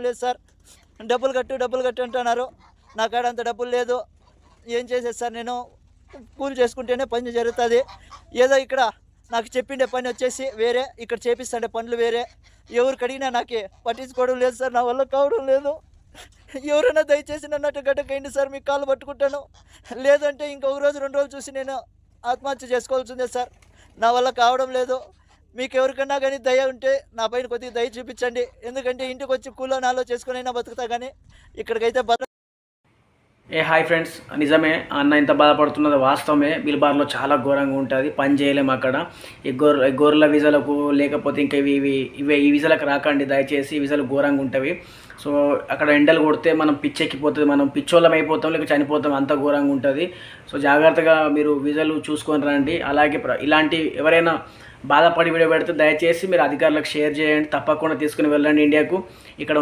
లేదు సార్. డబ్బులు కట్టు అంటున్నారు. నా కాడ అంత డబ్బులు లేదు. ఏం చేసేది సార్ నేను? కూలి చేసుకుంటేనే పని జరుగుతుంది. ఏదో ఇక్కడ నాకు చెప్పిండే పని వచ్చేసి వేరే, ఇక్కడ చేపిస్తాండే పనులు వేరే. ఎవరికి అడిగినా నాకు పట్టించుకోవడం లేదు సార్. నా వల్ల కావడం లేదు. ఎవరైనా దయచేసి నన్ను అటు గడ్డకైంది సార్, మీకు కాళ్ళు పట్టుకుంటాను. లేదంటే ఇంకొక రోజు 2 రోజులు చూసి నేను ఆత్మహత్య చేసుకోవాల్సిందే సార్. నా వల్ల కావడం లేదు. మీకు ఎవరికన్నా కానీ దయ ఉంటే నా పైన కొద్దిగా దయ చూపించండి. ఎందుకంటే ఇంటికి వచ్చి కూలో నాలో చేసుకునైనా బతుకుతా, కానీ ఇక్కడికైతే హాయ్ ఫ్రెండ్స్, నిజమే అన్న ఇంత బాధపడుతున్నది వాస్తవమే. బిల్బార్లో చాలా ఘోరంగా ఉంటుంది, పని చేయలేము అక్కడ. ఈ గొర్రెల వీసాలకు లేకపోతే ఇంకా ఈ వీసాలకు రాకండి దయచేసి. ఈ వీసాలు ఘోరంగా ఉంటాయి. సో అక్కడ ఎండలు కొడితే మనం పిచ్చెక్కిపోతుంది, మనం పిచ్చోళ్ళం అయిపోతాం, లేక చనిపోతాం, అంత ఘోరంగా ఉంటుంది. సో జాగ్రత్తగా మీరు వీసాలు చూసుకొని రండి. అలాగే ఇలాంటి ఎవరైనా బాధపడి వీడియో పెడితే దయచేసి మీరు అధికారులకు షేర్ చేయండి. తప్పకుండా తీసుకుని వెళ్ళండి ఇండియాకు. ఇక్కడ